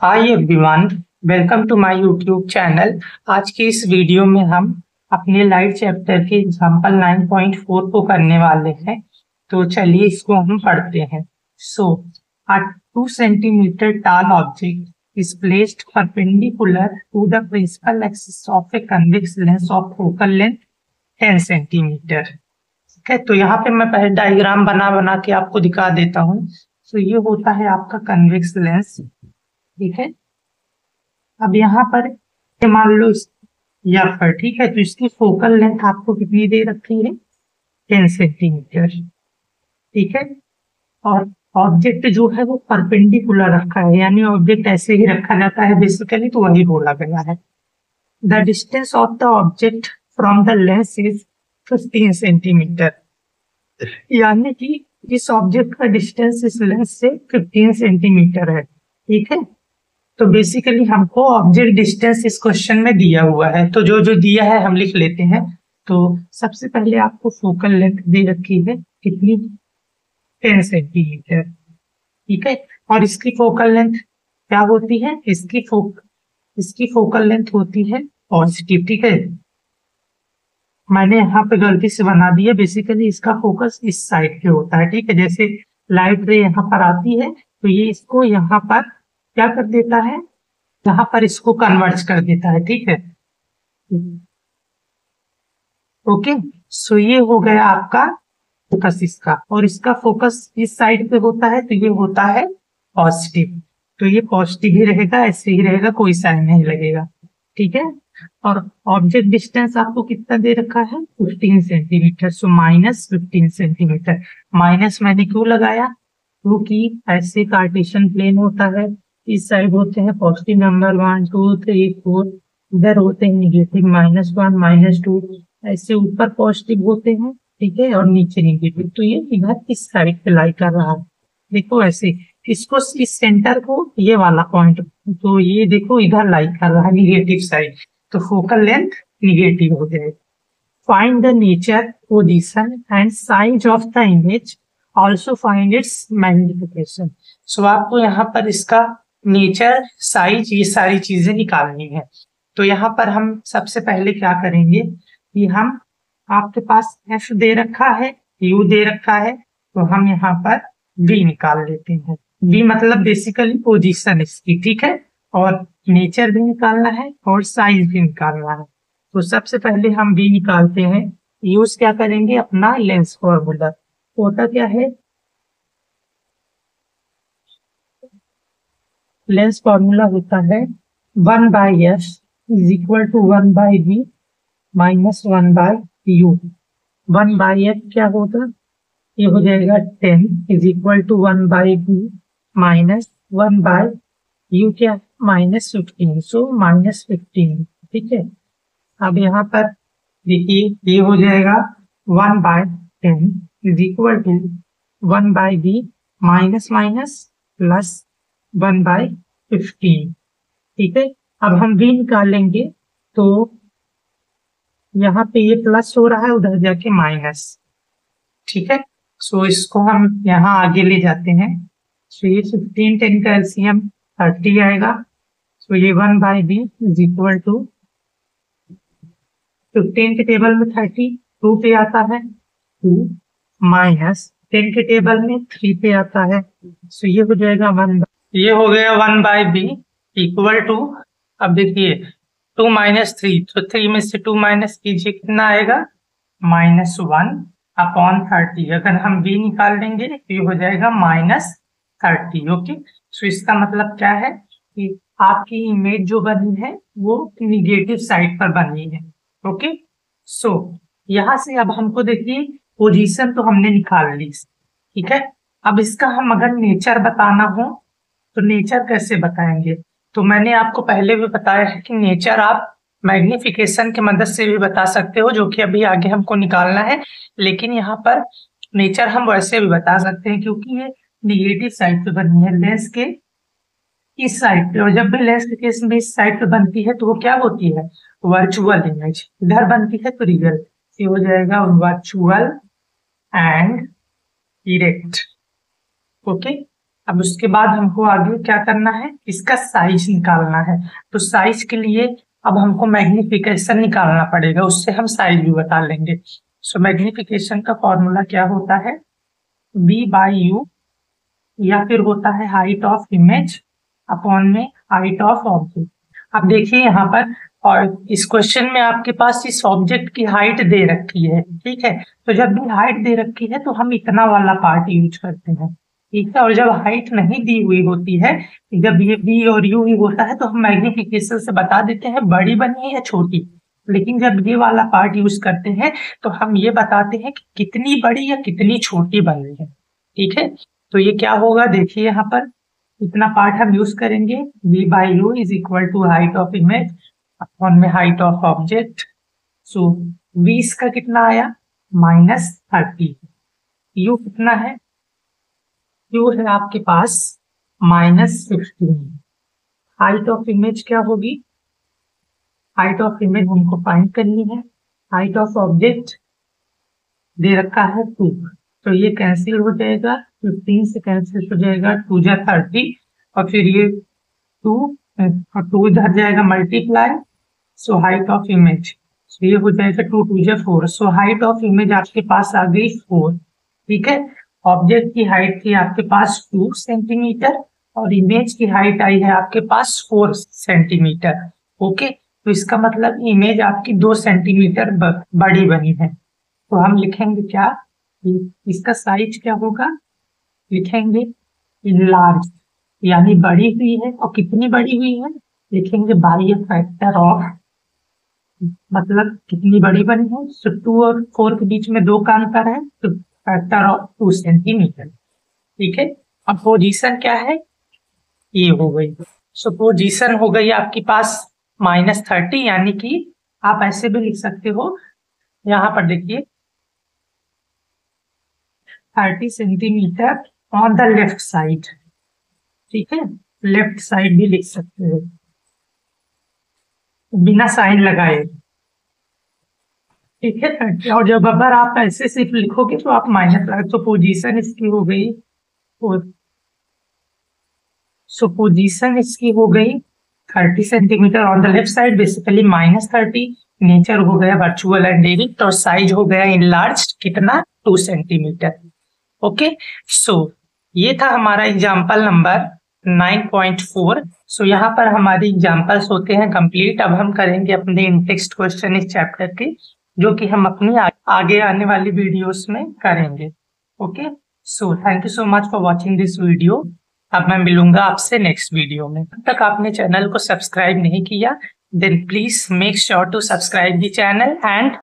Hi everyone, welcome to my YouTube channel. आज की इस वीडियो में हम अपने लाइट चैप्टर के एग्जाम्पल 9.4 को करने वाले हैं। तो चलिए इसको हम पढ़ते हैं। अ 2 centimetre tall object is placed perpendicular to the principal axis of a convex lens of focal length 10 centimetre. ठीक है, तो यहाँ पे मैं पहले डायग्राम बना बना के आपको दिखा देता हूँ। ये होता है आपका कन्वेक्स लेंस। ठीक है, अब यहाँ पर मान लो यहाँ पर, ठीक है, तो इसकी फोकल लेंथ आपको कितनी दे रखी है, 10 सेंटीमीटर। ठीक है, और ऑब्जेक्ट जो है वो परपेंडिकुलर रखा है, यानी ऑब्जेक्ट ऐसे ही रखा जाता है बेसिकली, तो वही बोला गया है। The distance of the object from the lens is 15 centimetre, यानी कि इस ऑब्जेक्ट का डिस्टेंस इस लेंस से 15 सेंटीमीटर है। ठीक है, तो बेसिकली हमको ऑब्जेक्ट डिस्टेंस इस क्वेश्चन में दिया हुआ है, तो जो जो दिया है हम लिख लेते हैं। तो सबसे पहले आपको फोकल लेंथ दे रखी है कितनी, 10 सेंटीमीटर। ठीक है, और इसकी फोकल लेंथ क्या होती है, इसकी फोकल लेंथ होती है पॉजिटिव। ठीक है, मैंने यहाँ पे गलती से बना दिया, बेसिकली इसका फोकस इस साइड पे होता है। ठीक है, जैसे लाइट रे यहाँ पर आती है तो ये इसको यहाँ पर क्या कर देता है, यहाँ पर इसको कन्वर्ट कर देता है। ठीक है, ओके। ये हो गया आपका फोकस इसका, और इसका फोकस इस साइड पे होता है तो ये होता है पॉजिटिव। तो ये पॉजिटिव ही रहेगा, ऐसे ही रहेगा, कोई साइन नहीं लगेगा। ठीक है, और ऑब्जेक्ट डिस्टेंस आपको कितना दे रखा है, 15 सेंटीमीटर। -15 सेंटीमीटर। माइनस मैंने क्यों लगाया, क्योंकि ऐसे कार्टेशियन प्लेन होता है, इस साइड होते हैं पॉजिटिव नंबर 1 2 3 4, इधर होते हैं निगेटिव -1 -2, ऐसे ऊपर पॉजिटिव होते हैं। ठीक है, और नीचे निगेटिव, तो ये इधर इस साइड पे लाई कर रहा है। देखो ऐसे, इसको इस सेंटर को ये वाला पॉइंट, तो ये देखो इधर लाई कर रहा है निगेटिव साइड, तो फोकल लेंथ निगेटिव हो जाएगी। Find the nature, position and size of the image, also find its magnification. आपको यहाँ पर इसका नेचर, साइज, ये सारी चीजें निकालनी है। तो यहाँ पर हम सबसे पहले क्या करेंगे कि हम, आपके पास f दे रखा है, u दे रखा है, तो हम यहाँ पर v निकाल लेते हैं। v मतलब बेसिकली पोजीशन इसकी। ठीक है, और नेचर भी निकालना है और साइज भी निकालना है। तो सबसे पहले हम v निकालते हैं। यूज क्या करेंगे, अपना लेंस फॉर्मूला। होता क्या है, लेंस फॉर्मूला होता है 1/f is equal to 1/v minus 1/u। 1/f क्या होगा, ये हो जाएगा 10 is equal to 1/v minus 1/u, क्या -15, सो -15। ठीक है, अब यहाँ पर देखिए ये हो जाएगा 1/10 is equal to 1/v minus minus plus 1/15। ठीक है, अब हम v निकालेंगे तो यहाँ पे ये प्लस हो रहा है, उधर जाके माइनस। ठीक है, इसको हम यहाँ आगे ले जाते हैं। ये 15 10 का एलसीएम 30 आएगा। ये 1/v इज इक्वल टू 15 के टेबल में 30 2 पे आता है, 2 माइनस 10 के टेबल में 3 पे आता है, ये हो जाएगा 1। ये हो गया 1/v इक्वल टू, अब देखिए 2 - 3, तो 3 में से 2 माइनस कीजिए, कितना आएगा, -1/30। अगर हम v निकाल लेंगे तो ये हो जाएगा -30। ओके, इसका मतलब क्या है कि आपकी इमेज जो बनी है वो निगेटिव साइड पर बनी है। ओके, यहाँ से अब हमको देखिए पोजीशन तो हमने निकाल ली। ठीक है, अब इसका हम अगर नेचर बताना हो तो नेचर कैसे बताएंगे, तो मैंने आपको पहले भी बताया है कि नेचर आप मैग्निफिकेशन की मदद से भी बता सकते हो, जो कि अभी आगे हमको निकालना है। लेकिन यहाँ पर नेचर हम वैसे भी बता सकते हैं, क्योंकि ये निगेटिव साइड पे बनी है, लेंस के इस साइड पे, और जब भी लेंस के केस में इस साइड पे बनती है तो वो क्या होती है, वर्चुअल इमेज। इधर बनती है तो रियल। ये हो जाएगा वर्चुअल एंड इरेक्ट। ओके, अब उसके बाद हमको आगे क्या करना है, इसका साइज निकालना है। तो साइज के लिए अब हमको मैग्निफिकेशन निकालना पड़ेगा, उससे हम साइज भी बता लेंगे। सो मैग्निफिकेशन का फॉर्मूला क्या होता है, V/U, या फिर होता है हाइट ऑफ इमेज अपॉन में हाइट ऑफ ऑब्जेक्ट। अब देखिए यहाँ पर, और इस क्वेश्चन में आपके पास इस ऑब्जेक्ट की हाइट दे रखी है, ठीक है। तो जब भी हाइट दे रखी है तो हम इतना वाला पार्ट यूज करते हैं, ठीक है। और जब हाइट नहीं दी हुई होती है, जब ये V और U ही होता है, तो हम मैग्निफिकेशन से बता देते हैं बड़ी बनी है या छोटी। लेकिन जब ये वाला पार्ट यूज करते हैं तो हम ये बताते हैं कि कितनी बड़ी या कितनी छोटी बनी है, ठीक है। तो ये क्या होगा, देखिए यहाँ पर इतना पार्ट हम यूज करेंगे, V/U is equal to height of image upon में height of object. So V इसका कितना आया, -30। U कितना है, U है आपके पास -16। हाइट ऑफ इमेज क्या होगी, हाइट ऑफ इमेज हमको फाइंड करनी है। हाइट ऑफ ऑब्जेक्ट दे रखा है 2, तो ये कैंसिल हो जाएगा, 15 से कैंसिल हो जाएगा, 2 जा 30, और फिर ये 2 और 2 इधर जाएगा multiply. So height of image, तो ये हो जाएगा 2 2 जा 4। सो हाइट ऑफ इमेज आपके पास आ गई 4, ठीक है। ऑब्जेक्ट की हाइट थी आपके पास 2 सेंटीमीटर और इमेज की हाइट आई है आपके पास 4 सेंटीमीटर, ओके। तो इसका मतलब इमेज आपकी 2 सेंटीमीटर बड़ी बनी है। तो हम लिखेंगे क्या, इसका साइज क्या होगा, लिखेंगे लार्ज, यानी बड़ी हुई है। और कितनी बड़ी हुई है, लिखेंगे बाई अ फैक्टर ऑफ, मतलब कितनी बड़ी बनी है। सो 2 और 4 के बीच में 2 का अंतर है, तो फैक्टर ऑफ 2 सेंटीमीटर, ठीक है। अब पोजीशन क्या है, ये हो गई। सो पोजीशन हो गई आपके पास -30, यानी कि आप ऐसे भी लिख सकते हो, यहाँ पर देखिए 30 centimetre on the left side, ठीक है। लेफ्ट साइड भी लिख सकते हो बिना साइन लगाए, ठीक है। और जब अगर आप ऐसे सिर्फ लिखोगे तो आप माइनस लगा, तो पोजीशन इसकी हो गई, सो पोजीशन इसकी हो गई 30 centimetre on the left side, basically -30। Nature हो गया वर्चुअल एंड डायरेक्ट, और साइज हो गया इनलार्ज, कितना, 2 सेंटीमीटर, ओके। सो ये था हमारा एग्जाम्पल नंबर 9.4। सो यहाँ पर हमारे एग्जाम्पल्स होते हैं कंप्लीट। अब हम करेंगे अपने इन-टेक्स्ट क्वेश्चन इस चैप्टर के, जो कि हम अपनी आगे आने वाली वीडियोस में करेंगे, okay. So thank you so much for watching this video. अब मैं मिलूंगा आपसे नेक्स्ट वीडियो में। अब तक आपने चैनल को सब्सक्राइब नहीं किया, then please make sure to subscribe the channel and